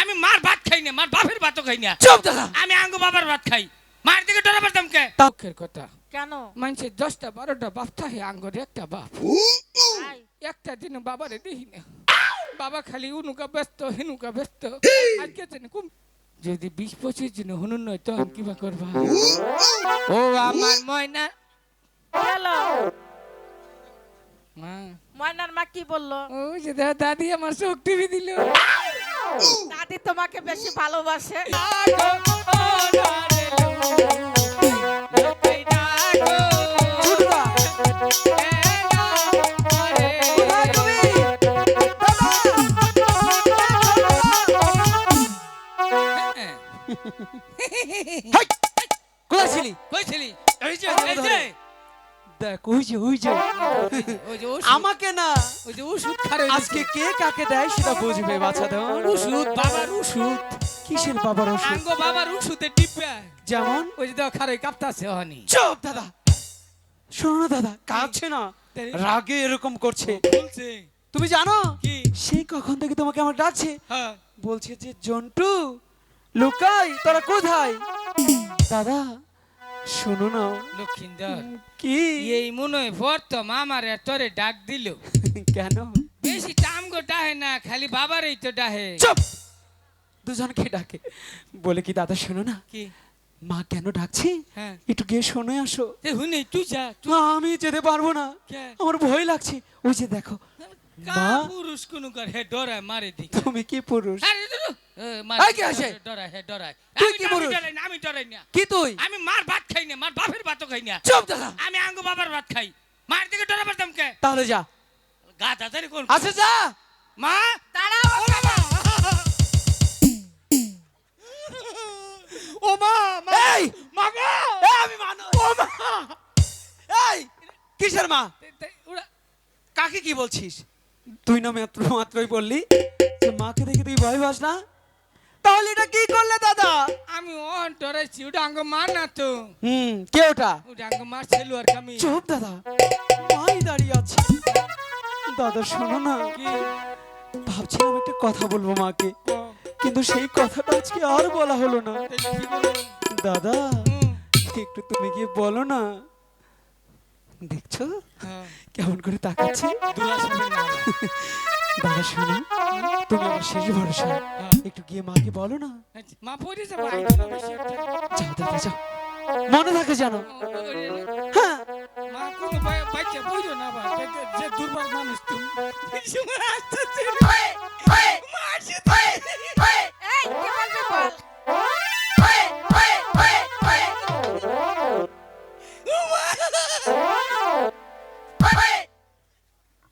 আমি মার ভাত খাই না, মার বাপের ভাতও খাই না। চুপ দাদা। আমি আঙ্গু বাবার ভাত খাই, মার দিকে ডরা পারতাম কে? দুঃখের কথা, কেন? মানুষের 10টা 12টা বাপ থাকে, আঙ্গর একটা বাপ। তাই? একটা দিন বাবারে দেখি না, বাবা খালি উনুকা ব্যস্ত হেনুকা ব্যস্ত। আজকে জানি কম যদি 20-25 জন হুনুন নয় তখন কিবা করবা? ও আমার ময়না হ্যালো, মা, ময়নার মা কি বললো? ও যে দাদি আমার চোখ টিভি দিল। দাদি তোমাকে বেশি ভালোবাসে। ছোটদা, কোথায় তুমি? হাই! কোথায় ছিলি? কইছিলি এই যে এই যে দেখ ওই যে ওই যে ওষুধ, আমাকে না, ওই যে ওষুধ খারে আজকে কে কাকে দেয় সেটা বুঝবে বাচ্চা দাও। ওষুধ, বাবার ওষুধ, কিসের বাবার ওষুধ? আঙ্গো বাবার ওষুধে টিপা যেমন? ওই যে দাও খারে কাঁপতাছে হনি। চুপ দাদা, শোনো না দাদা, কাঁদছে না, রাগে এরকম করছে। বলছে তুমি জানো কি? সেই কখন থেকে তোমাকে আমার ডাকছে, হ্যাঁ বলছে যে জন্টু লুকাই তোরা কোথায়। দাদা শোনো না। লক্ষিন্দর, কি? এই মনে হয় ভর্ত মামারে তোরে ডাক দিল। কেন? বেশি টামগো ডাহে না, খালি বাবারই তো ডাহে। চুপ, দুজনকে ডাকে। বলে কি দাদা শোনো না, কি? মা কেন ডাকছে হ্যাঁ একটু গিয়ে শুনে আসো। হুনি তুই যা, তুই না, আমি যেতে পারবো না, কে? আমার ভয় লাগছে। ওই যে দেখো, কা মা? পুরুষ কোন কর হে ডরায় মারে দি। তুমি কি পুরুষ? আরে দুদু এই কে আসে? ডরায় হে ডরায়। তুই আমি কি আমি পুরুষ? ডরাই না, আমি ডরাই না। কি তুই? আমি মার ভাত খাই না, মার বাপের ভাতও খাই না। চুপ দাদা। আমি আঙ্গু বাবার ভাত খাই, মার দিকে ডরা পারতাম কে? তাহলে যা। গা দাদারি কোন? আচ্ছা যা। মা দাঁড়াও, ও বাবা, ও মা, মা, এই মা গো! আমি মানুষ। ও মা, এই কিসের মা? ওরা- কাকে কি বলছিস? তুই না মাত্রই বললি যে মাকে দেখে তুই ভয় পাস না, তাহলে এটা কি করলে দাদা? আমি অন ডরাইছি, ওটা আঙ্গ মা না তো, কে ওটা? ওটা আঙ্গ মার ছেলু আর কামি। চুপ দাদা, মাই দাঁড়িয়ে আছে। দাদা শোনো না, কি? ভাবছিলাম একটা কথা বলবো মাকে, ও, কিন্তু সেই কথাটা আজকে আর বলা হলো না। তাহলে কি করবো? দাদা হুম, একটু তুমি গিয়ে বলো না। দেখছো হ্যাঁ, কেমন করে তাকাচ্ছে? দুলা সাহেবের নাম। দাদা শোনো, তুমি আমার শেষ ভরসা, হ্যাঁ। একটু গিয়ে মাকে বলো না। মা পড়ে যাবো, আইতো না বেশি একটা। যাও দাদা যাও, মনে থাকে জানো। হ্যাঁ মা কোনো বাচ্চা বইরো না বা, যে দুর্বল মানুষ তুমি। এই সময় আসতেছে রে। মা আসছে। এই কি বলবি বল।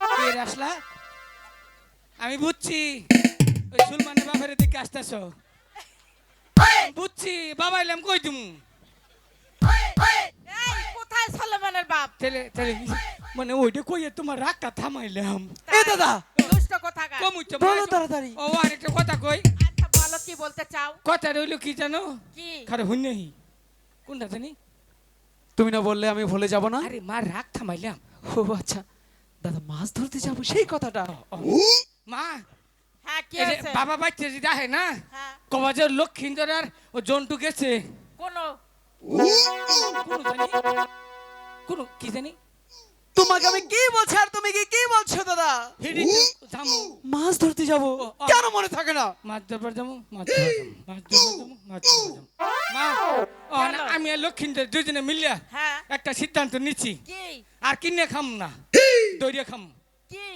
কে রে আসলা? আমি বুঝছি ওই সুলমানের বাপের দিকে আসতেছ। বুঝছি বাবা এলাম কই তুমি? এই কোথায় সলোমনের বাপ? তেলে তেলে মানে ওইটা কইয়ে তোমার রাগটা থামাইলাম। এ দাদা দুষ্ট কোথাকার। কমুইতে বলো তাড়াতাড়ি। ও আরেকটা কথা কই। আচ্ছা বলো কি বলতে চাও? কথা রইল কি জানো? কি? খারে হুন্নেহি কোনটা জানি? তুমি না বললে আমি ভুলে যাব না। আরে মার রাগ থামাইলাম। ও আচ্ছা, দাদা মাছ ধরতে যাব সেই কথাটা। মা হ্যাঁ কি এই যে আছে? বাবা বাচ্চা যে দেখে না হ্যাঁ কবাজের লক্ষিন্দর আর ও জন্টু গেছে কোন? কোন জানি কোন কি জানি তোমাকে আমি কি বলছি আর তুমি কি বলছো দাদা? হেডি জামু মাছ ধরতে যাব, ও, ও। কেন মনে থাকে না? মাছ ধরবার যাবো মাছ ধরবার যাবো মাছ ধরবার যাবো মাছ ধরবার যাবো মা ও না, আমি আর লক্ষিন্দর দুজনে মিলিয়া হ্যাঁ একটা সিদ্ধান্ত নিচ্ছি কি? আর কিনে খাম না দৌড়িয়ে খাম কি?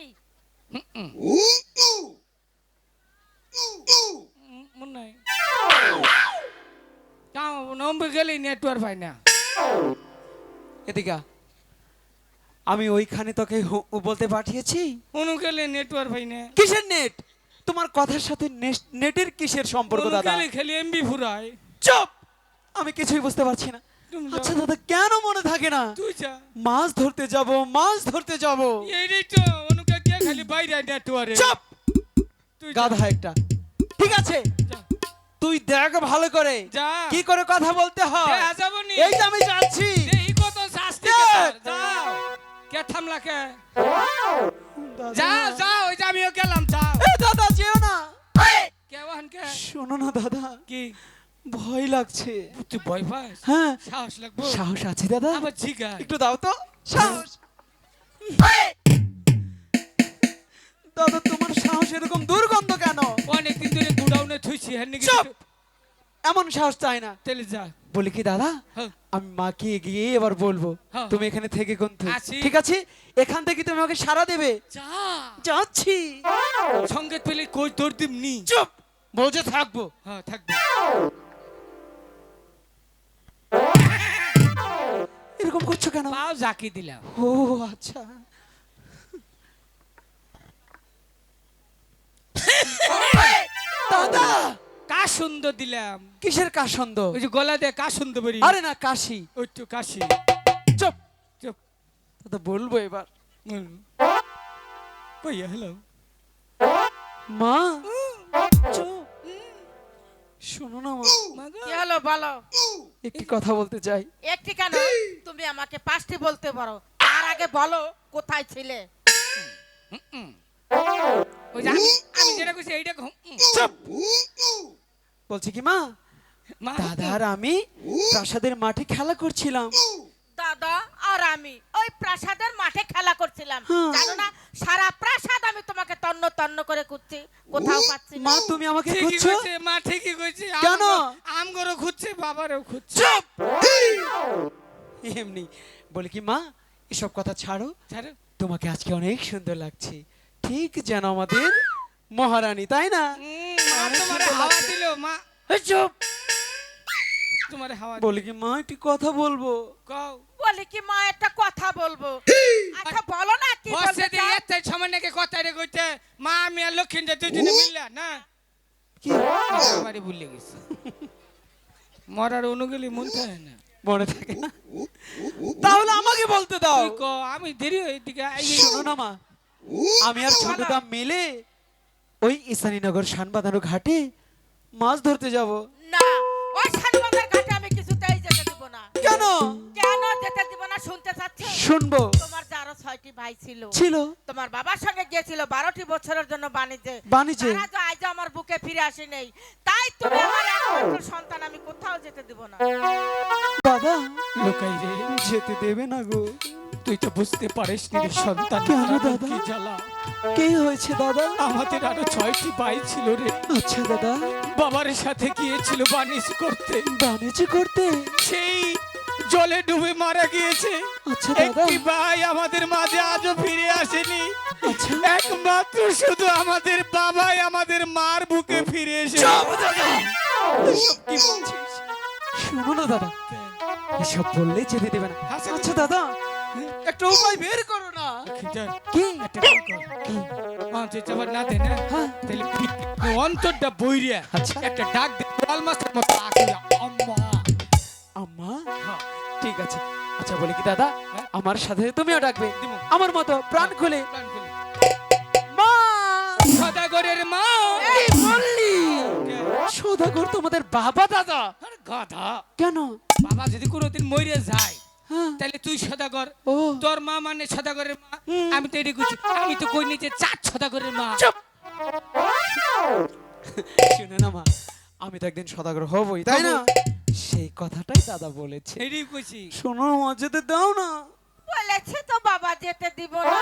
মনে নাই তাও নম্বর গেলে নেটওয়ার্ক পাই না এদিকে আ। আমি ওইখানে তোকে বলতে পাঠিয়েছি। অনু গেলে নেটওয়ার্ক পাই না কিসের নেট? তোমার কথার সাথে নেটের কিসের সম্পর্ক অনু দাদা? গেলে খালি এমবি ফুরায় চুপ, আমি কিছুই বুঝতে পারছি না। তুমি আচ্ছা যাও। দাদা কেন মনে থাকে না? তুই যা মাছ ধরতে যাব, মাছ ধরতে যাব। এই তো অনুকে কে খালি বাইরে নেটওয়ার্কে চুপ, তুই যা, গাধা একটা। ঠিক আছে, যা। তুই দেখ ভালো করে যা। কি করে কথা বলতে হয়। দেখা যাবো নি। এই যে আমি যাচ্ছি। এই কত শাস্তি দেখ। কে তোর, যাও কে থামলা কে দাদা। যাও যাও ওই যে আমিও গেলাম যাও এ দাদা যেও না। কেমন কে শোনো না দাদা, কি ভয় লাগছে। তুই ভয় পাস? হ্যাঁ, সাহস লাগবো? সাহস আছে দাদা, আবার জিগা একটু দাও তো সাহস। দাদা তোমার সাহস এরকম দুর্গন্ধ কেন? অনেকদিন ধরে গুডাউনে থুইছি হ্যাঁ নাকি? চুপ! এমন সাহস চাই না। তেলে যা। বলি কি দাদা, হ্যাঁ। আমি মাকে গিয়ে এবার বলবো হ্যাঁ। তুমি এখানে থেকে কিন্তু আছি। ঠিক আছে, এখান থেকে তুমি আমাকে সারা দেবে। যা যাচ্ছি। সঙ্গে পেলে কই তোর দিম নি। চুপ, বলছে থাকবো। হ্যাঁ থাকবে। এরকম করছো কেন? পাও জাকি দিলাম। ও আচ্ছা। দাদা কা সুন্দর দিলাম। কিসের কাসন্দ? ওই যে গলা দিয়ে কা সুন্দর বলি। আরে না, কাশি। ওই তো কাশি। চুপ চুপ। দাদা, বলবো এবার। কইয়া হ্যালো মা চুপ, শোনো না মা, কি হলো বলো? একটি কথা বলতে চাই। একটি কেন, তুমি আমাকে 5টি বলতে পারো। তার আগে বলো কোথায় ছিলে? ওই যে আমি যেটা কইছি এইটা চুপ, বলছি কি মা, মা দাদা আর আমি প্রাসাদের মাঠে খেলা করছিলাম। দাদা আর আমি ওই প্রাসাদের মাঠে খেলা করছিলাম। হ্যাঁ। জানো না, সারা প্রাসাদ আমি তোমাকে তন্ন তন্ন করে খুঁজছি, কোথাও পাচ্ছি না। মা তুমি আমাকে ঠিকই খুঁজছো? কইছে, মা ঠিকই কইছে। কেন? আমগরও খুঁজছে, বাবারও খুঁজছে। চুপ! এমনি বলি কি মা, এসব কথা ছাড়ো। ছাড়ো। তোমাকে আজকে অনেক সুন্দর লাগছে, ঠিক যেন আমাদের মহারানী, তাই না? মা তোমারে হাওয়া দিল মা। এই চুপ! তোমারে হাওয়া বলি কি মা, একটি কথা বলবো। কও। বলি কি মা, একটা কথা বলবো। আচ্ছা বলো না কি বসে বলতে দিয়ে চাও? এত সময় নাকি কথা রে কইতে মা আমি আর লক্ষ্মীন্দর দুজনে মিললা না। কি আমারই ভুলে গেছি। মরার অনুগলি মন থাকে না। মনে থাকে না? তাহলে আমাকে বলতে দাও। তুই ক, আমি দেরি এইদিকে শোনো না মা, আমি আর ছোটদা মিলে ওই ঈশানীনগর শানবাঁধানো ঘাটে মাছ ধরতে যাব। না, ওই শানবাজার ঘাটে আমি কিছুতেই যেতে দিব না। কেন? কেন যেতে দিব না শুনতে চাচ্ছ? শুনবো। তোমার যে আরো 6টি ভাই ছিল, ছিল। তোমার বাবার সঙ্গে গিয়েছিল 12টি বছরের জন্য বাণিজ্যে। বাণিজ্যে? তারা যে আজ আমার বুকে ফিরে আসে নেই, তাই তুমি আমার একমাত্র সন্তান, আমি কোথাও যেতে দিব না। দাদা লোকাই রে, যেতে দেবে না গো। তুই তো বুঝতে পারিস নি রে সন্তান কেন হারানোর দাদা? কি জ্বালা। কে হয়েছে দাদা? আমাদের আরো 6টি ভাই ছিল রে। আচ্ছা দাদা, বাবার সাথে গিয়েছিল বাণিজ্য করতে, বাণিজ্য করতে? সেই জলে ডুবে মারা গিয়েছে। আচ্ছা দাদা। একটি ভাই আমাদের মাঝে আজও ফিরে আসেনি। আচ্ছা। একমাত্র শুধু আমাদের বাবাই আমাদের মার বুকে ফিরে এসে। চুপ দাদা, এসব কি বলছিস? শোনো না দাদা, এসব বললেই যেতে দেবে না। আচ্ছা, আচ্ছা দাদা, একটা উপায় বের করো না। কি একটা কাম কর। যে যাবার না দেয় না, হ্যাঁ। তাহলে অন্তরটা বইরিয়া আচ্ছা। একটা ডাক দে, অলমাস্টার মতো আকুয়া আম্মা। আম্মা? হ্যাঁ। ঠিক আছে। আচ্ছা বলি কি দাদা, হ্যাঁ। আমার সাথে তুমিও ডাকবে দিমু। আমার মতো প্রাণ খুলে। প্রাণ খুলে। মা! সদাগরের মা। কি বললি? সদাগর তোমাদের বাবা দাদা? আরে গাধা, কেন? বাবা যদি কোনোদিন মরে যায় হ্যাঁ। তাহলে তুই সদাগর, ও তোর মা মানে সদাগরের মা। হুম। আমি তো এটাই কইছি, আমি তো কই নিচে 4 সদাগরের মা। চুপ! শুনে না মা, আমি তো একদিন সদাগর হবই, তাই না? সেই কথাটাই দাদা বলেছে। এটাই কইছি। শোনো মা, যেতে দাও না। বলেছে তো বাবা যেতে দিব না।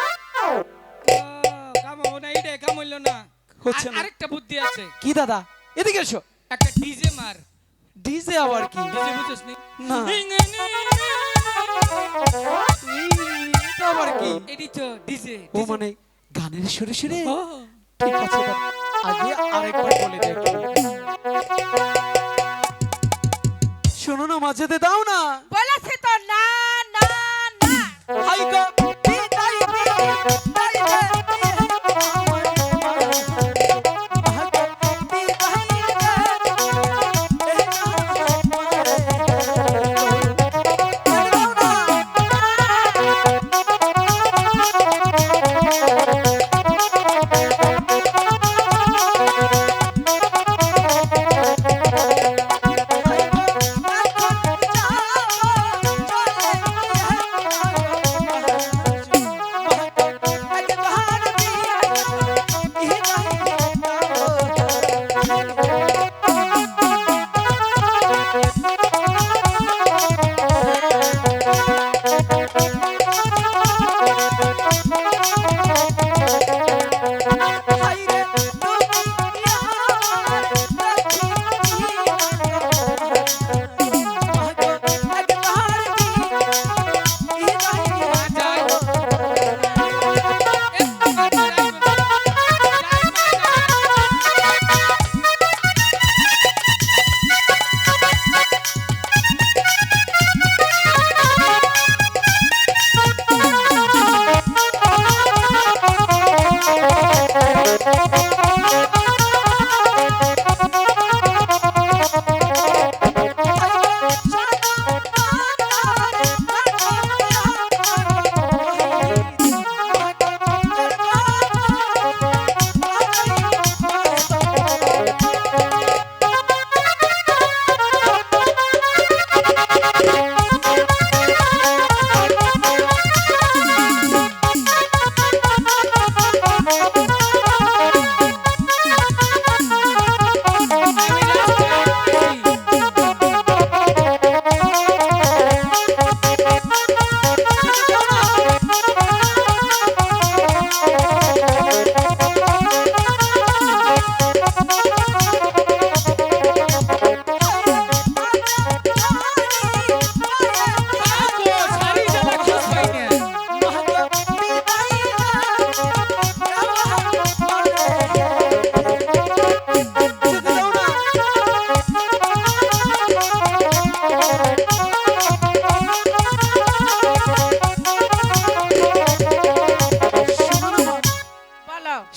কাম হবো না, এটাই কাম হইলো না। হচ্ছে না। আরেকটা বুদ্ধি আছে, কি দাদা, এদিকে এসো। একটা ডিজে মার। ডিজে আবার কি? ডিজে বুঝছিস নি? না। এটা আবার কি? এডি তো ডিজে। ও মানে গানের সুরে সুরে? ও, ঠিক আছে দাদা, আগে আরেকবার বলে দেখি। শোনো না মা, যেতে দাও না। বলেছে তো না না না। আই গো বিদায়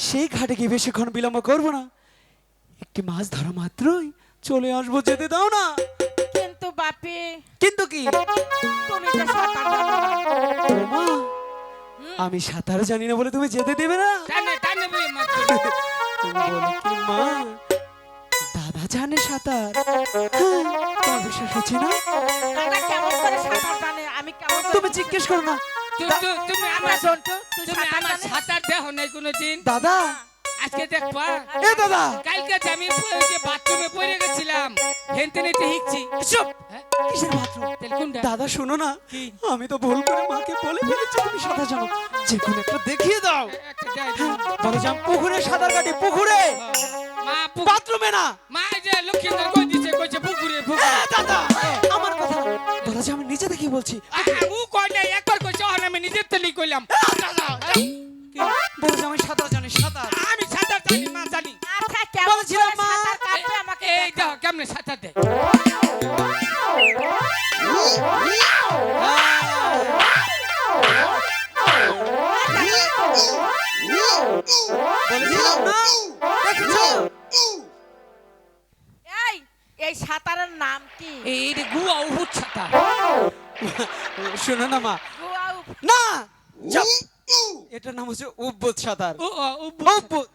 সেই ঘাটে গিয়ে বেশিক্ষণ বিলম্ব করবো না, একটি মাছ ধরা মাত্রই চলে আসবো, যেতে দাও না। কিন্তু বাপি, কিন্তু কি তুমি যে সাঁতার জানো না। মা, আমি সাঁতার জানি না বলে তুমি যেতে দেবে না? টানে টানে বই মাছ তুমি বলে কি মা, দাদা জানে সাঁতার? হ্যাঁ, তোমার বিশ্বাস হচ্ছে না? দাদা কেমন করে সাঁতার জানে, আমি কেমন করে তুমি জিজ্ঞেস করো না। তুমি আমরা আমার জন্টু, তুই তুমি সাঁতার আমার জানিস? সাঁতার দেখো নাই কোনোদিন। দাদা, আজকে দেখবা এ দাদা, কালকে যে আমি যে বাথরুমে পড়ে গেছিলাম, হেনতে নিতে হিকছি। চুপ। হ্যাঁ? কিসের বাথরুম? তাহলে কোনটা? দাদা শোনো না, কি? আমি তো ভুল করে মাকে বলে ফেলেছি তুমি সাঁতার জানো, যে কোনো একটা দেখিয়ে দাও। একটা দেয় দিন। বলো যে আমি পুকুরে সাঁতার কাটি, পুকুরে, মা বাথরুমে না। মা এই যে লক্ষ্মীন্দর কই দিছে, কইছে পুকুরে এ, পুকুরে। দাদা, আমার কথা না। বলো যে আমি নিজে দেখি বলছি। ও কই নাই, একবার কইছে আর আমি নিজের তেলি কইলাম। কি? বলো যে আমি সাঁতার জানি, সাঁতার। আমি সাঁতার জানি, মা জানি। আচ্ছা কেমন বলেছিলাম করে মা। সাঁতার কাটবে আমাকে এই দেখাও। দেখো কেমনে সাঁতার দেয়। বলেছিলাম না, দেখেছো? এই এই সাঁতারের নাম কি? এই রে গুয়া উহুদ সাঁতার। শোনো না মা, গোয়া উপ- না, চুপ। এটার নাম হচ্ছে উব্বুত সাঁতার। ও উব্বুত।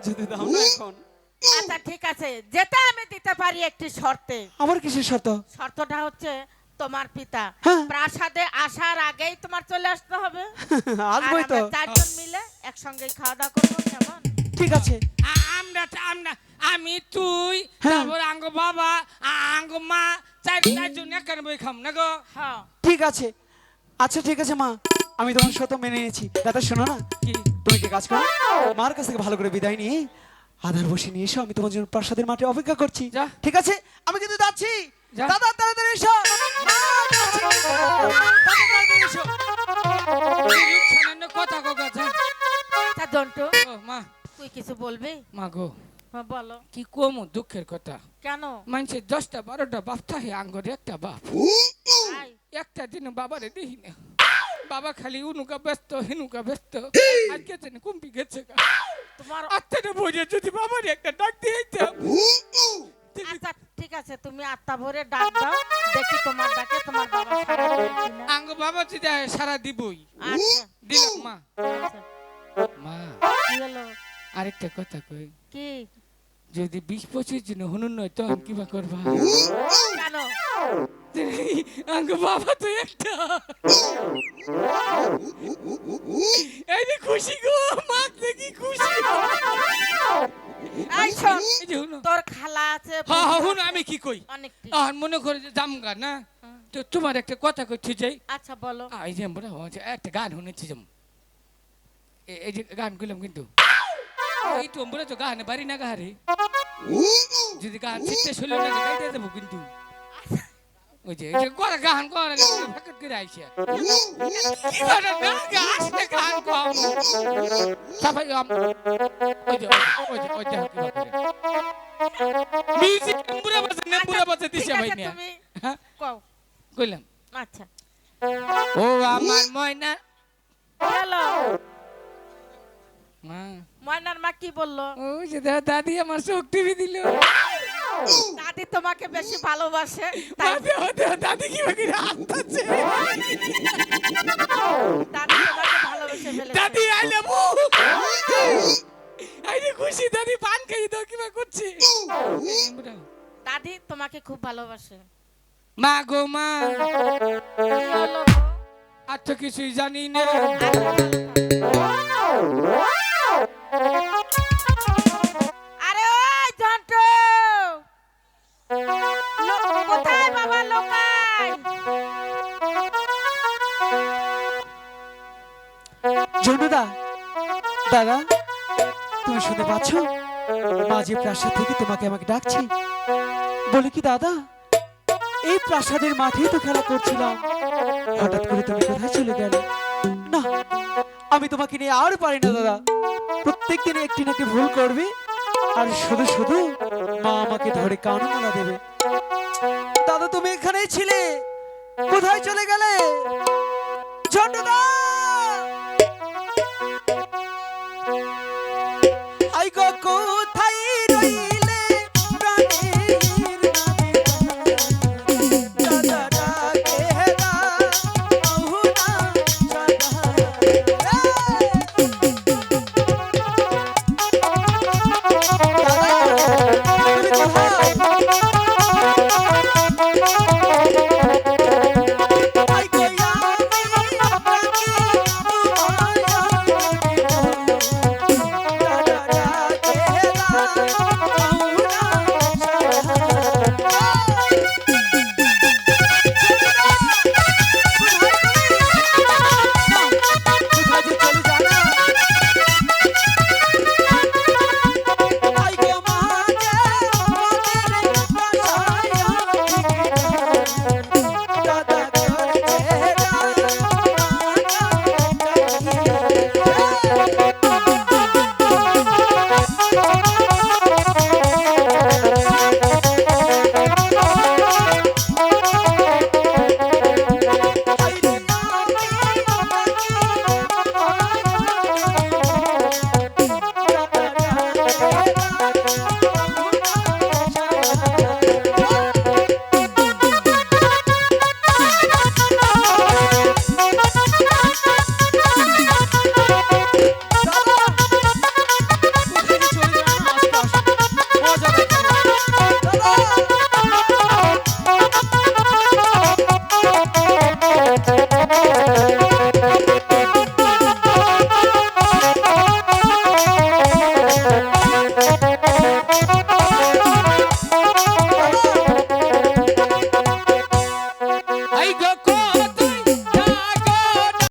যদি দাও না এখন। আচ্ছা ঠিক আছে, যেটা আমি দিতে পারি একটি শর্তে। আমার কিসের শর্ত? শর্তটা হচ্ছে তোমার পিতা হ্যাঁ। প্রাসাদে আসার আগেই তোমার চলে আসতে হবে। আর আসবোই তো। আমরা চারজন মিলে একসঙ্গে খাওয়া দাওয়া করবো, কেমন? ঠিক আছে। আমরা আমি তুই হ্যাঁ। তারপর আঙ্গ বাবা আঙ্গ মা চারজন একান বই খাম না গো। হ্যাঁ ঠিক আছে। আচ্ছা ঠিক আছে মা, আমি তোমার শর্ত মেনে নিয়েছি। দাদা শোনো না, কি? তুমি কি কাজ করো, মার কাছ থেকে ভালো করে বিদায় নিয়ে আধার বসে নিয়ে এসো, আমি তোমার জন্য প্রাসাদের মাঠে অপেক্ষা করছি। যা। ঠিক আছে, আমি কিন্তু যাচ্ছি। যা। দাদা তাড়াতাড়ি এসো। মা, যাচ্ছি। দাদা, তাড়াতাড়ি এসো। সামান্য কথা গো যা। আচ্ছা জন্টু, ও মা, তুই কিছু বলবি? মা গো হ্যাঁ, বলো। কি কম দুঃখের কথা। কেন? মানুষের 10টা 12টা বাপ থাকে, আঙ্গর একটা বাপ। তাই? একটা দিন বাবারে দেখি না, বাবা খালি উনুকা ব্যস্ত হেনুকা ব্যস্ত। আজকে যেন কুম্পি গেছে গা। তোমার আত্মাটা বইরে যদি বাবারে একটা ডাক দিয়েছিলাম। আচ্ছা ঠিক আছে, তুমি আত্মা ভরে ডাক দাও, দেখি তোমার ডাকে তোমার বাবা সাড়া দেয় কিনা। আঙ্গ বাবা যদি সারা দিবই। আচ্ছা দিলাম মা। আচ্ছা, মা কি হলো? আরেকটা কথা কই, কি? যদি 20-25 জন হনুন নয় তখন কিবা করবা? কেন? আঙ্গ বাবা তো একটা। এই যে খুশি গো, মা দেখি খুশি। এই শোন, এই যে হুনো। তোর খালা আছে, হ্যাঁ হ্যাঁ হুনো, আমি কি কই, অনেকটি। আর মনে করে যে জামগা না, তো তোমার একটা কথা কইতে যাই। আচ্ছা বলো। এই যে আমরা একটা গান শুনেছি যেমন, এই যে গান করলাম কিন্তু এই তো আমরা তো গানে বাড়ি না গাহারে, যদি গান শিখতে শুনলে না গাইতে দেবো কিন্তু। ওই যে এই যে করা গান করা ফাঁকত করে আইছে আরে না গাছ না গান কম সবাই ওই যে ওই যে মিউজিক পুরা বাজে দিছে ঠিক ভাই আছে, না। তুমি হ্যাঁ কও। কইলাম আচ্ছা ও আমার ময়না হ্যালো, মা, ময়নার মা কি বললো? ওই যে দাদি আমার শক্তি দিল। দাদি তোমাকে বেশি ভালোবাসে তাই দাদি কি বাকি আসছে, দাদি তোমাকে ভালোবেসে ফেলেছে। দাদি আই লাভ আই রে খুশি, দাদি পান খাই দাও কিবা করছে। দাদি তোমাকে খুব ভালোবাসে। মা গো মা, কি হলো? আর তো কিছুই জানি না। আরে ওই জন্টু, কোথায় বাবা লোকাই? জন্টুদা, দাদা, তুমি শুনতে পাচ্ছ? মা যে প্রাসাদ থেকে তোমাকে আমাকে ডাকছি। বলে কি দাদা, এই প্রাসাদের মাঠেই তো খেলা করছিলাম, হঠাৎ করে তুমি কোথায় চলে গেলে? না, আমি তোমাকে নিয়ে আর পারি না দাদা। প্রত্যেক দিন একটি না একটি ভুল করবে, আর শুধু শুধু মা আমাকে ধরে কানমোলা দেবে। দাদা তুমি এখানেই ছিলে, কোথায় চলে গেলে? জন্টুদা!